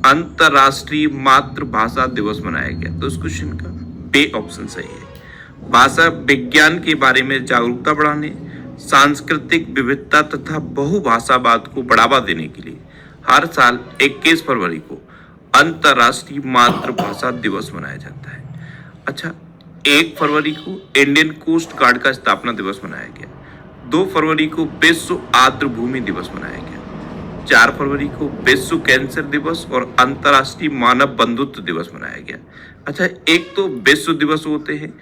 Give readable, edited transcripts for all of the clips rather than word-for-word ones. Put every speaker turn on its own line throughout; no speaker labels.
अंतर्राष्ट्रीय मातृभाषा दिवस मनाया गया? तो इस क्वेश्चन का बे ऑप्शन सही है। भाषा विज्ञान के बारे में जागरूकता बढ़ाने, सांस्कृतिक विविधता तथा बहुभाषावाद को बढ़ावा देने के लिए हर साल 21 फरवरी को अंतर्राष्ट्रीय मातृभाषा दिवस मनाया जाता है। अच्छा, 1 फरवरी को इंडियन कोस्ट गार्ड का स्थापना दिवस मनाया गया। 2 फरवरी को विश्व आर्द्र भूमि दिवस मनाया गया। 4 फरवरी को विश्व कैंसर दिवस और अंतर्राष्ट्रीय मानव बंधुत्व दिवस मनाया गया। अच्छा, एक तो विश्व दिवस होते हैं,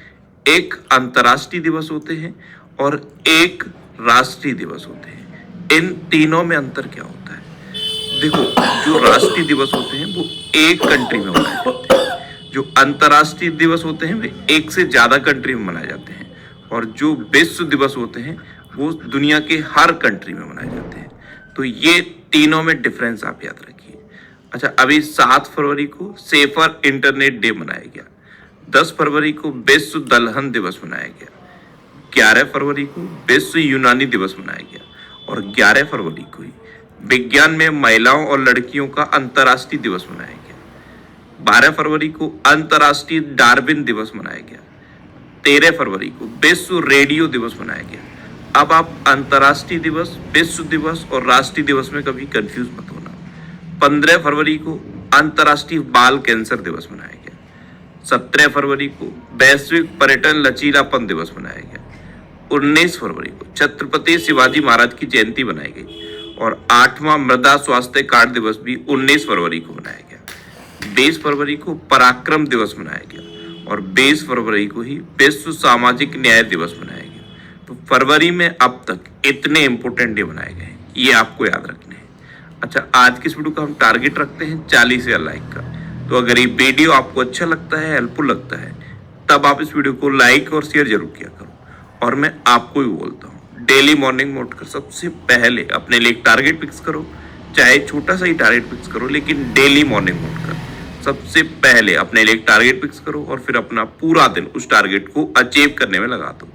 एक अंतर्राष्ट्रीय दिवस होते हैं और एक राष्ट्रीय दिवस होते हैं। इन तीनों में अंतर क्या होता है? देखो, जो राष्ट्रीय दिवस होते हैं वो एक कंट्री में मनाए जाते हैं, जो अंतर्राष्ट्रीय दिवस होते हैं वे एक से ज्यादा कंट्री में मनाए जाते हैं, और जो विश्व दिवस होते हैं वो दुनिया के हर कंट्री में मनाए जाते हैं। तो ये तीनों में डिफरेंस आप याद रखिए। अच्छा, अभी 7 फरवरी को सेफर इंटरनेट डे मनाया गया। 10 फरवरी को विश्व दलहन दिवस मनाया गया। 11 फरवरी को विश्व यूनानी दिवस मनाया गया और 11 फरवरी को ही विज्ञान में महिलाओं और लड़कियों का अंतर्राष्ट्रीय दिवस मनाया गया। 12 फरवरी को अंतर्राष्ट्रीय डार्विन दिवस मनाया गया। 13 फरवरी को विश्व रेडियो दिवस मनाया गया। अब आप अंतर्राष्ट्रीय दिवस, विश्व दिवस और राष्ट्रीय दिवस में कभी कंफ्यूज मत होना। 15 फरवरी को अंतर्राष्ट्रीय बाल कैंसर दिवस मनाया गया। 17 फरवरी को वैश्विक पर्यटन लचीलापन दिवस मनाया गया। 19 फरवरी को छत्रपति शिवाजी महाराज की जयंती मनाई गई और 8वां मृदा स्वास्थ्य कार्ड दिवस भी 19 फरवरी को मनाया गया। 20 फरवरी को पराक्रम दिवस मनाया गया और 20 फरवरी को ही विश्व सामाजिक न्याय दिवस मनाया गया। तो फरवरी में अब तक इतने इंपोर्टेंट डे बनाए गए, ये आपको याद रखने हैं। अच्छा, आज की इस वीडियो का हम टारगेट रखते हैं 40,000 लाइक का। तो अगर ये वीडियो आपको अच्छा लगता है, हेल्पफुल लगता है, तब आप इस वीडियो को लाइक और शेयर जरूर किया करो। और मैं आपको भी बोलता हूँ, डेली मॉर्निंग मोड कर सबसे पहले अपने लिए एक टारगेट फिक्स करो, चाहे छोटा सा ही टारगेट फिक्स करो, लेकिन डेली मॉर्निंग मोड कर सबसे पहले अपने लिए एक टारगेट फिक्स करो और फिर अपना पूरा दिन उस टारगेट को अचीव करने में लगा दो।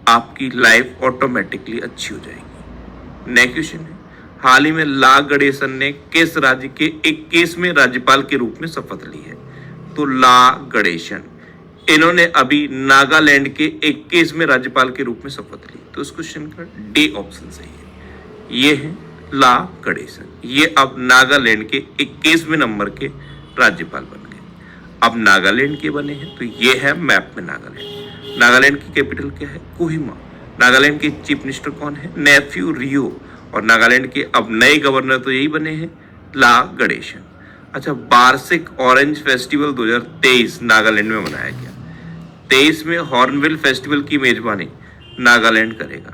आपकी लाइफ ऑटोमेटिकली अच्छी हो जाएगी। नेक्स्ट क्वेश्चन है, हाल ही में ला गणेशन ने किस राज्य के 21वें राज्यपाल के रूप में शपथ ली है? तो ला गणेशन, इन्होंने अभी नागालैंड के 21वें राज्यपाल के रूप में शपथ ली। तो इस क्वेश्चन का डी ऑप्शन सही है। ये है ला गणेशन, ये अब नागालैंड के 21वें नंबर के राज्यपाल बन गए। अब नागालैंड के बने हैं, तो ये है मैप में नागालैंड। नागालैंड की कैपिटल क्या है? कोहिमा। नागालैंड के चीफ मिनिस्टर कौन है? नेफ्यू रियो। और नागालैंड के अब नए गवर्नर तो यही बने हैं, ला गणेशन। अच्छा, वार्षिक ऑरेंज फेस्टिवल 2023 नागालैंड में मनाया गया। 23 में हॉर्नबिल फेस्टिवल की मेजबानी नागालैंड करेगा।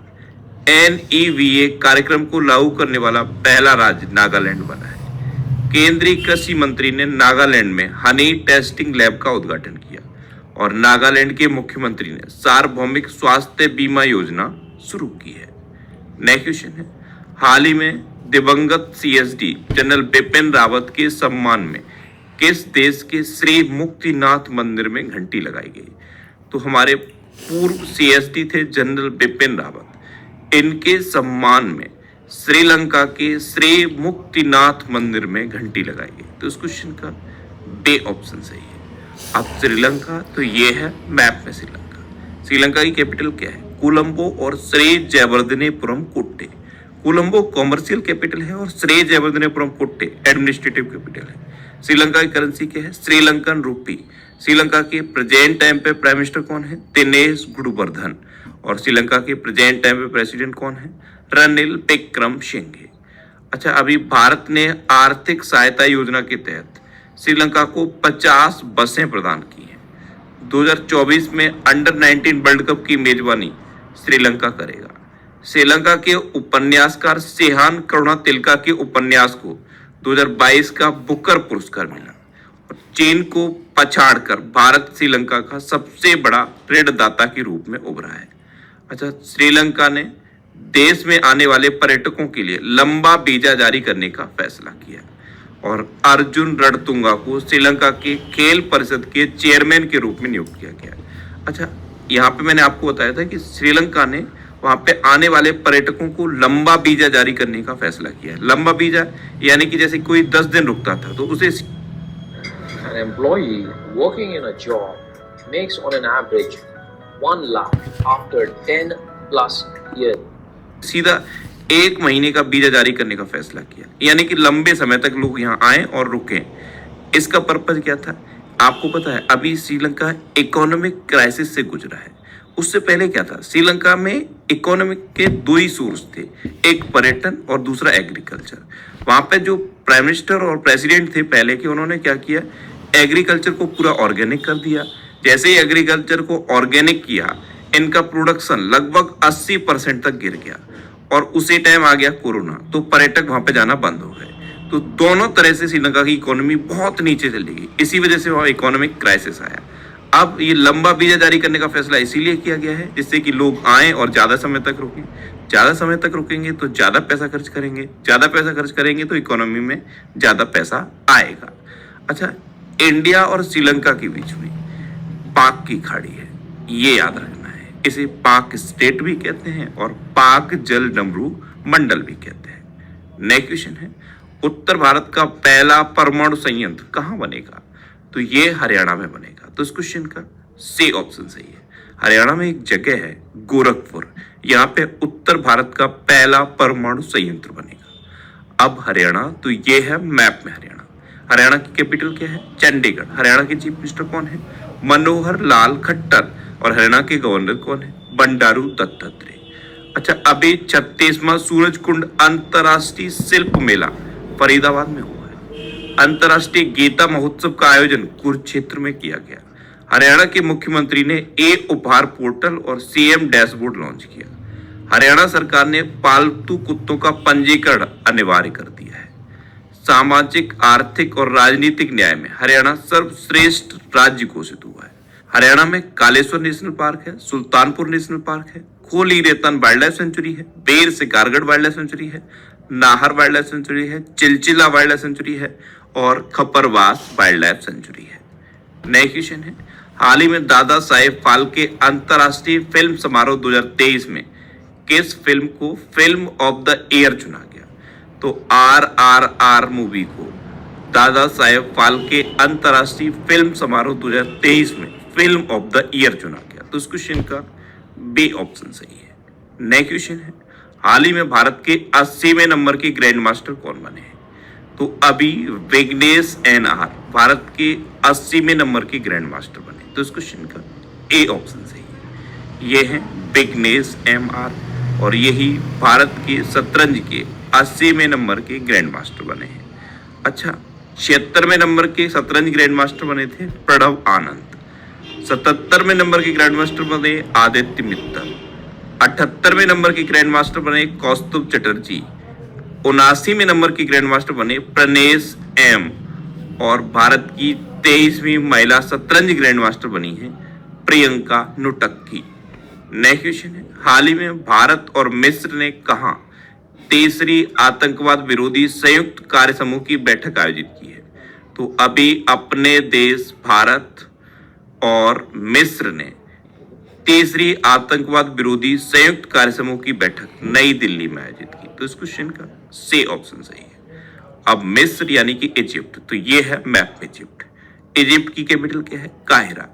NEVA कार्यक्रम को लागू करने वाला पहला राज्य नागालैंड बना है। केंद्रीय कृषि मंत्री ने नागालैंड में हनी टेस्टिंग लैब का उद्घाटन किया और नागालैंड के मुख्यमंत्री ने सार्वभौमिक स्वास्थ्य बीमा योजना शुरू की है। नेक्स्ट क्वेश्चन है, हाल ही में दिवंगत CSD जनरल बिपिन रावत के सम्मान में किस देश के श्री मुक्तिनाथ मंदिर में घंटी लगाई गई? तो हमारे पूर्व CSD थे जनरल बिपिन रावत, इनके सम्मान में श्रीलंका के श्री मुक्तिनाथ मंदिर में घंटी लगाई गई। तो इस क्वेश्चन का बे ऑप्शन सही है। अब श्रीलंका, तो ये है मैप में श्रीलंका। श्रीलंका की कैपिटल क्या है? कोलंबो और श्री जयवर्धनेपुरम कोट्टे। कोलंबो कॉमर्शियल कैपिटल है और श्री जयवर्धनेपुरम कोट्टे एडमिनिस्ट्रेटिव कैपिटल है। श्रीलंका की करेंसी क्या है? श्रीलंकन रूपी। श्रीलंका के प्रेजेंट टाइम पे प्राइम मिनिस्टर कौन है? दिनेश गुणवर्धन। और श्रीलंका के प्रेजेंट टाइम पे प्रेसिडेंट कौन है? रनिल विक्रमसिंघे। अच्छा, अभी भारत ने आर्थिक सहायता योजना के तहत श्रीलंका को 50 बसें प्रदान की हैं। 2024 में अंडर 19 वर्ल्ड कप की मेजबानी श्रीलंका करेगा। श्रीलंका के उपन्यासकार सेहान करुणातिलका के उपन्यास को 2022 का बुकर पुरस्कार मिला और चीन को पछाड़कर भारत श्रीलंका का सबसे बड़ा ऋणदाता के रूप में उभरा है। अच्छा, श्रीलंका ने देश में आने वाले पर्यटकों के लिए लंबा वीजा जारी करने का फैसला किया और अर्जुन रणतुंगा को श्रीलंका के खेल परिषद के चेयरमैन के रूप में नियुक्त किया गया। अच्छा, यहाँ पे मैंने आपको बताया था कि श्रीलंका ने वहां पे आने वाले पर्यटकों को लंबा वीजा जारी करने का फैसला किया है। लंबा वीजा यानी कि जैसे कोई 10 दिन रुकता था तो उसे
An employee working in a job makes on an average 1 lakh after 10 plus years.
सीधा 1 महीने का वीजा जारी करने का फैसला किया, यानी कि लंबे समय तक लोग यहाँ आए और रुके। इसका पर्पज क्या था? आपको पता है अभी श्रीलंका इकोनॉमिक क्राइसिस से गुजरा है। उससे पहले क्या था? श्रीलंका में इकोनॉमिक के 2 ही सोर्स थे, एक पर्यटन और दूसरा एग्रीकल्चर। वहां पे जो प्राइम मिनिस्टर और प्रेसिडेंट थे पहले के, उन्होंने क्या किया, एग्रीकल्चर को पूरा ऑर्गेनिक कर दिया। जैसे ही एग्रीकल्चर को ऑर्गेनिक किया, इनका प्रोडक्शन लगभग 80% तक गिर गया और उसी टाइम आ गया कोरोना, तो पर्यटक वहां पे जाना बंद हो गए। तो दोनों तरह से श्रीलंका की इकोनॉमी बहुत नीचे चली गई। इसी वजह से वहां इकोनॉमिक क्राइसिस आया। अब ये लंबा वीजा जारी करने का फैसला इसीलिए किया गया है जिससे कि लोग आए और ज्यादा समय तक रुकें। ज्यादा समय तक रुकेंगे तो ज्यादा पैसा खर्च करेंगे, ज्यादा पैसा खर्च करेंगे तो इकोनॉमी में ज्यादा पैसा आएगा। अच्छा, इंडिया और श्रीलंका के बीच में पाक की खाड़ी है, ये याद रखना है। इसे पाक स्टेट भी कहते हैं और पाक जल डमरू मंडल भी कहते हैं। नेक्स्ट क्वेश्चन है, उत्तर भारत का पहला परमाणु संयंत्र कहाँ बनेगा? तो ये हरियाणा में बनेगा। तो इस क्वेश्चन का सी ऑप्शन सही है। हरियाणा में एक जगह है गोरखपुर, यहाँ पे उत्तर भारत का पहला परमाणु संयंत्र बनेगा। अब हरियाणा, तो ये है मैप में हरियाणा। हरियाणा की कैपिटल क्या है? चंडीगढ़। हरियाणा के चीफ मिनिस्टर कौन है? मनोहर लाल खट्टर। और हरियाणा के गवर्नर कौन है? बंडारू दत्तात्रेय। अच्छा, अभी 36वां सूरजकुंड अंतरराष्ट्रीय शिल्प मेला फरीदाबाद में हुआ है। अंतरराष्ट्रीय गीता महोत्सव का आयोजन कुरुक्षेत्र में किया गया। हरियाणा के मुख्यमंत्री ने ए उपहार पोर्टल और सीएम डैशबोर्ड लॉन्च किया। हरियाणा सरकार ने पालतू कुत्तों का पंजीकरण अनिवार्य कर दिया है। सामाजिक, आर्थिक और राजनीतिक न्याय में हरियाणा सर्वश्रेष्ठ राज्य घोषित हुआ है। हरियाणा में कालेश्वर नेशनल पार्क है, सुल्तानपुर नेशनल पार्क है, खोली रेतन वाइल्ड लाइफ सेंचुरी है, बेर शिकारगढ़ वाइल्ड लाइफ सेंचुरी है, नाहर वाइल्ड लाइफ सेंचुरी है, चिलचिला वाइल्ड लाइफ सेंचुरी है और खपरवास वाइल्ड लाइफ सेंचुरी है। नेक्स्ट क्वेश्चन है, हाल ही में दादा साहेब फाल्के अंतरराष्ट्रीय फिल्म समारोह 2023 में किस फिल्म को फिल्म ऑफ द ईयर चुना गया? तो RRR मूवी को दादा साहेब फाल्के अंतरराष्ट्रीय फिल्म समारोह 2023 में फिल्म ऑफ द ईयर चुना गया। तो इस क्वेश्चन का बी ऑप्शन सही है। नेक्स्ट क्वेश्चन है, हाल ही में भारत के 80वें नंबर के ग्रैंड मास्टर कौन बने हैं? तो अभी विघ्नेश NR भारत के 80वें नंबर के ग्रैंड मास्टर बने। तो इस क्वेश्चन का ए ऑप्शन सही है। ये है विघ्नेश MR और यही भारत के शतरंज के 80वें नंबर के ग्रैंड मास्टर बने हैं। अच्छा, 76वें नंबर के शतरंज ग्रैंड मास्टर बने थे प्रणव आनंद। 77वें नंबर के ग्रैंड मास्टर बने आदित्य मित्तल। 78वें नंबर के ग्रैंड मास्टर बने कौस्तुभ चटर्जी। 79वें नंबर की ग्रैंड मास्टर बने प्रनेश M और भारत की 23वीं महिला शतरंज ग्रैंड मास्टर बनी है प्रियंका नुटक्की। नेक्स्ट क्वेश्चन है, हाल ही में भारत और मिस्र ने कहा तीसरी आतंकवाद विरोधी संयुक्त कार्य समूह की बैठक आयोजित की है? तो अभी अपने देश भारत और मिस्र ने तीसरी आतंकवाद विरोधी संयुक्त कार्य समूह की बैठक नई दिल्ली में आयोजित की। तो इस क्वेश्चन का सी ऑप्शन सही है। अब मिस्र यानी कि इजिप्ट, तो ये है मैप में इजिप्ट। इजिप्ट की कैपिटल क्या है? काहिरा।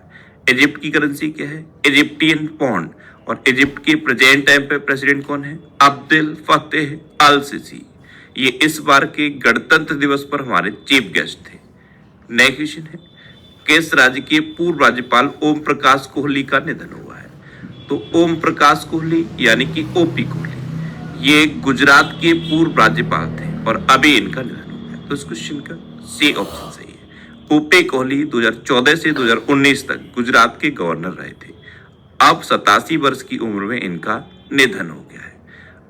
इजिप्ट की करेंसी क्या है? Egyptian pound. और इजिप्ट के प्रेजेंट टाइम पे प्रेसिडेंट कौन है? Abdel Fattah el Sisi. ये इस बार के गणतंत्र दिवस पर हमारे चीफ गेस्ट थे। नेक्स्ट क्वेश्चन है, किस राज्य के पूर्व राज्यपाल ओम प्रकाश कोहली का निधन हुआ है? तो ओम प्रकाश कोहली यानी कि ओपी कोहली, ये गुजरात के पूर्व राज्यपाल थे और अभी इनका निधन हो गया। तो इस क्वेश्चन का सी ऑप्शन सही है। ओपी कोहली 2014 से 2019 तक गुजरात के गवर्नर रहे थे। अब 87 वर्ष की उम्र में इनका निधन हो गया है।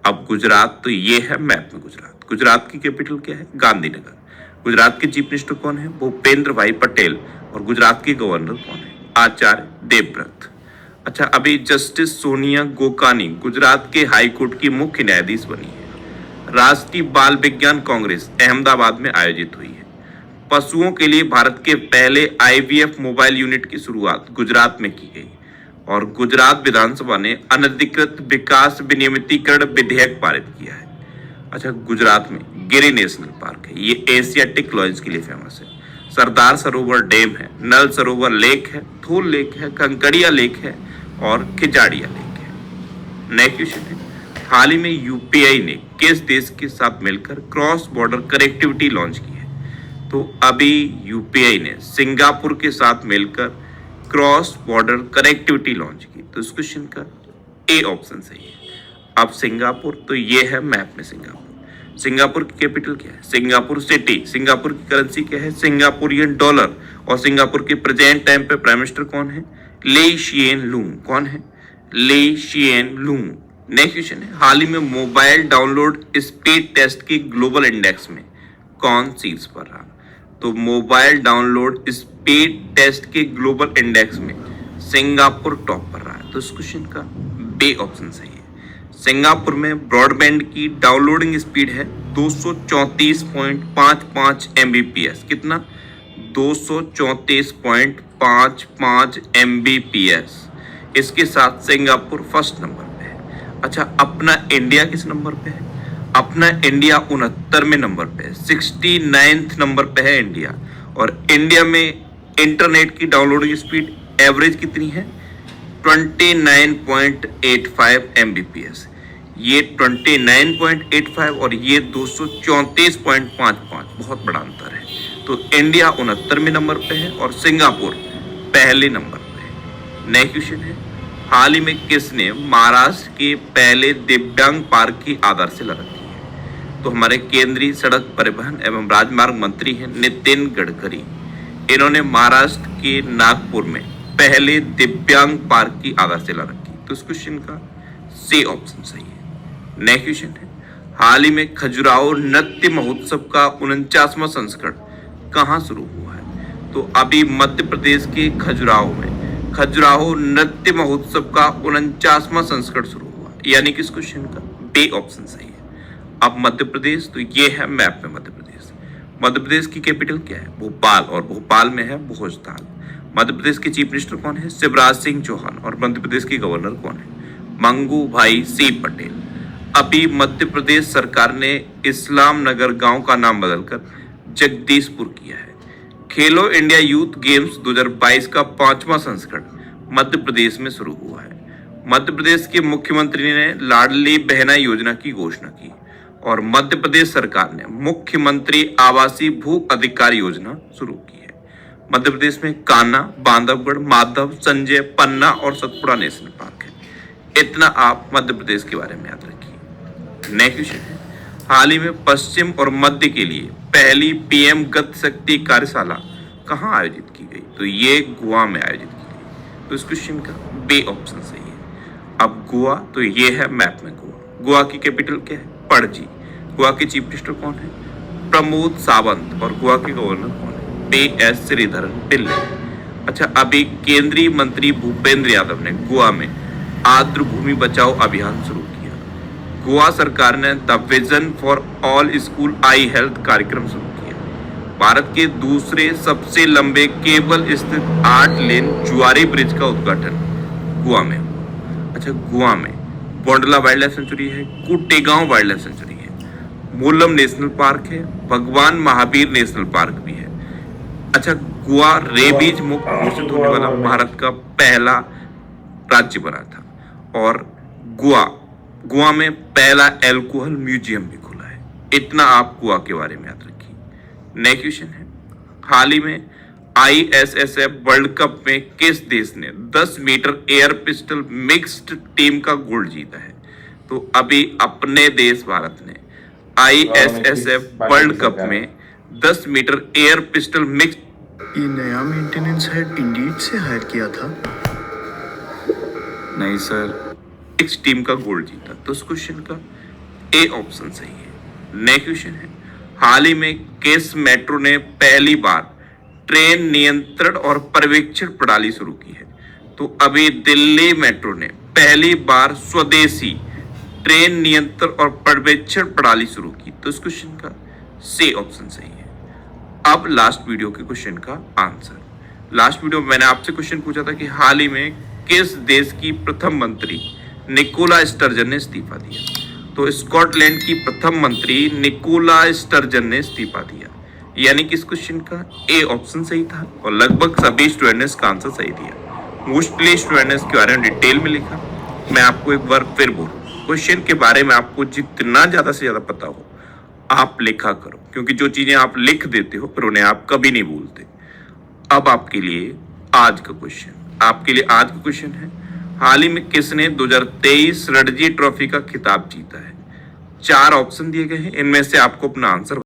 अब गुजरात, तो ये है मैप में गुजरात। गुजरात की कैपिटल क्या है? गांधीनगर। गुजरात के चीफ मिनिस्टर कौन है? भूपेंद्र भाई पटेल। और गुजरात के गवर्नर कौन है? आचार्य देवव्रत। अच्छा, अभी जस्टिस सोनिया गोकानी गुजरात के हाई कोर्ट की मुख्य न्यायाधीश बनी है। राष्ट्रीय बाल विज्ञान कांग्रेस अहमदाबाद में आयोजित हुई है। पशुओं के लिए भारत के पहले IVF मोबाइल यूनिट की शुरुआत गुजरात में की गई। और गुजरात विधानसभा ने अनधिकृत विकास विनियमितीकरण विधेयक पारित किया है। अच्छा, गुजरात में गिरी नेशनल पार्क है, ये एशियाटिक लॉयंस के लिए फेमस है। सरदार सरोवर डैम है, नल सरोवर लेक है, थूल लेक है, कंकड़िया लेक है और खिजाड़िया लेक है। नेक्स्ट क्वेश्चन है, हाल ही में यूपीआई ने किस देश के साथ मिलकर क्रॉस बॉर्डर कनेक्टिविटी लॉन्च की है? तो अभी यूपीआई ने सिंगापुर के साथ मिलकर क्रॉस बॉर्डर कनेक्टिविटी लॉन्च की। तो इस क्वेश्चन का ए ऑप्शन सही है। अब सिंगापुर, तो ये है मैप में सिंगापुर। सिंगापुर की कैपिटल क्या है? Singapore city. सिंगापुर की करेंसी क्या है? Singaporean dollar. और सिंगापुर के प्रेजेंट टाइम पे प्राइम मिनिस्टर कौन है? ले शिएन लूंग। कौन है? ले शिएन लूंग। नेक्स्ट क्वेश्चन है, हाल ही में मोबाइल डाउनलोड स्पीड टेस्ट की ग्लोबल इंडेक्स में कौन शीर्ष पर रहा? तो मोबाइल डाउनलोड स्पीड टेस्ट के ग्लोबल इंडेक्स में सिंगापुर टॉप पर रहा है। तो इस क्वेश्चन का बी ऑप्शन सही है। सिंगापुर में ब्रॉडबैंड की डाउनलोडिंग स्पीड है 234.55 Mbps। कितना? 234.55 Mbps। इसके साथ सिंगापुर फर्स्ट नंबर पे है। अच्छा, अपना इंडिया किस नंबर पे है? अपना इंडिया 69वें नंबर पे है, 69th नंबर पे है इंडिया। और इंडिया में इंटरनेट की डाउनलोडिंग स्पीड एवरेज कितनी है? 29.85 Mbps। ये 29.85 और ये 234.55, बहुत बड़ा अंतर है। तो इंडिया 69वें नंबर पे है और सिंगापुर पहले नंबर पे है। नेक्स्ट क्वेश्चन है, हाल ही में किसने महाराष्ट्र के पहले दिव्यांग पार्क की आधारशिला रखी है? तो हमारे केंद्रीय सड़क परिवहन एवं राजमार्ग मंत्री हैं नितिन गडकरी। इन्होंने महाराष्ट्र के नागपुर में पहले दिव्यांग पार्क की आधारशिला रखी। तो इस क्वेश्चन का सी ऑप्शन सही है। नेक्स्ट क्वेश्चन है, हाल ही में खजुराहो नृत्य महोत्सव का 49वां संस्करण कहाँ शुरू हुआ है? तो अभी मध्य प्रदेश के खजुराहो में खजुराहो नृत्य महोत्सव का 49वां संस्करण शुरू हुआ, यानी कि इस क्वेश्चन का बी ऑप्शन सही है। अब मध्य प्रदेश, तो ये है मैप में मध्य प्रदेश। मध्य प्रदेश की कैपिटल क्या है? भोपाल। और भोपाल में है भोजताल। मध्य प्रदेश के चीफ मिनिस्टर कौन है? शिवराज सिंह चौहान। और मध्य प्रदेश के गवर्नर कौन है? मंगू भाई सी पटेल। अभी मध्य प्रदेश सरकार ने इस्लाम नगर गांव का नाम बदलकर जगदीशपुर किया है। खेलो इंडिया यूथ गेम्स 2022 का 5वां संस्करण मध्य प्रदेश में शुरू हुआ है। मध्य प्रदेश के मुख्यमंत्री ने लाडली बहना योजना की घोषणा की और मध्य प्रदेश सरकार ने मुख्यमंत्री आवासीय भू अधिकार योजना शुरू की है। मध्य प्रदेश में कान्हा, बांधवगढ़, माधव, संजय, पन्ना और सतपुड़ा नेशनल पार्क है। इतना आप मध्य प्रदेश के बारे में याद रखिए। नेक्स्ट क्वेश्चन है, हाल ही में पश्चिम और मध्य के लिए पहली पीएम गति शक्ति कार्यशाला कहाँ आयोजित की गई? तो ये गोवा में आयोजित की गई। तो इस क्वेश्चन का बी ऑप्शन सही है। अब गोवा, तो ये है मैप में गोवा। गोवा की कैपिटल क्या है? पणजी। गोवा के चीफ मिनिस्टर कौन है? प्रमोद सावंत। और गोवा के गवर्नर कौन है? PS श्रीधरन पिल्ले। अच्छा, अभी केंद्रीय मंत्री भूपेंद्र यादव ने गोवा में आर्द्र भूमि बचाओ अभियान शुरू किया। गोवा सरकार ने the vision for all school I health कार्यक्रम शुरू किया। भारत के दूसरे सबसे लंबे केबल स्थित 8 लेन जुआरी ब्रिज का उद्घाटन गोवा में हुआ। अच्छा, गोवा में बोंडला वाइल्ड लाइफ सेंचुरी है, कुटेगांव वाइल्ड लाइफ सेंचुरी है, मोलम नेशनल पार्क है, भगवान महावीर नेशनल पार्क भी है। अच्छा, गोवा रेबीज मुक्त घोषित होने वाला भारत का पहला राज्य बना था। और गोवा में पहला एल्कोहल म्यूजियम भी खुला है। इतना आप गोवा के बारे में याद रखिए। नेक्स्ट क्वेश्चन है, हाल ही में ISSF वर्ल्ड कप में किस देश ने 10 metre air pistol mixed team का गोल्ड जीता है? तो अभी अपने देश भारत ने ISSF वर्ल्ड कप में 10 मीटर एयर पिस्टल मिक्स्ड,
ये नया मेंटेनेंस हेड इंडीड से हायर किया था?
नहीं सर, मिक्स टीम का गोल्ड जीता। तो इस क्वेश्चन का ए ऑप्शन सही है। नेक्स्ट क्वेश्चन है, हाल ही में किस मेट्रो ने पहली बार ट्रेन नियंत्रण और पर्यवेक्षण प्रणाली शुरू की है? तो अभी दिल्ली मेट्रो ने पहली बार स्वदेशी ट्रेन नियंत्रण और पर्यवेक्षण प्रणाली शुरू की। तो इस क्वेश्चन का सी ऑप्शन सही है। अब लास्ट वीडियो के क्वेश्चन का आंसर। लास्ट वीडियो में मैंने आपसे क्वेश्चन पूछा था कि हाल ही में किस देश की प्रथम मंत्री निकोला स्टर्जन ने इस्तीफा दिया? तो स्कॉटलैंड की प्रथम मंत्री निकोला स्टर्जन ने इस्तीफा दिया। यानी कि इस क्वेश्चन का ए ऑप्शन सही था और लगभग सभी स्टूडेंट ने इसका आंसर सही दिया। मोस्टली स्टूडेंट ने इसके बारे में डिटेल में लिखा। मैं आपको एक बार फिर बोलूं, क्वेश्चन के बारे में आपको जितना ज्यादा से ज्यादा पता हो आप लिखा करो, क्योंकि जो चीजें आप लिख देते हो फिर उन्हें आप कभी नहीं भूलते। अब आपके लिए आज का क्वेश्चन है, हाल ही में किसने 2023 रणजी ट्रॉफी का खिताब जीता है? 4 ऑप्शन दिए गए हैं, इनमें से आपको अपना आंसर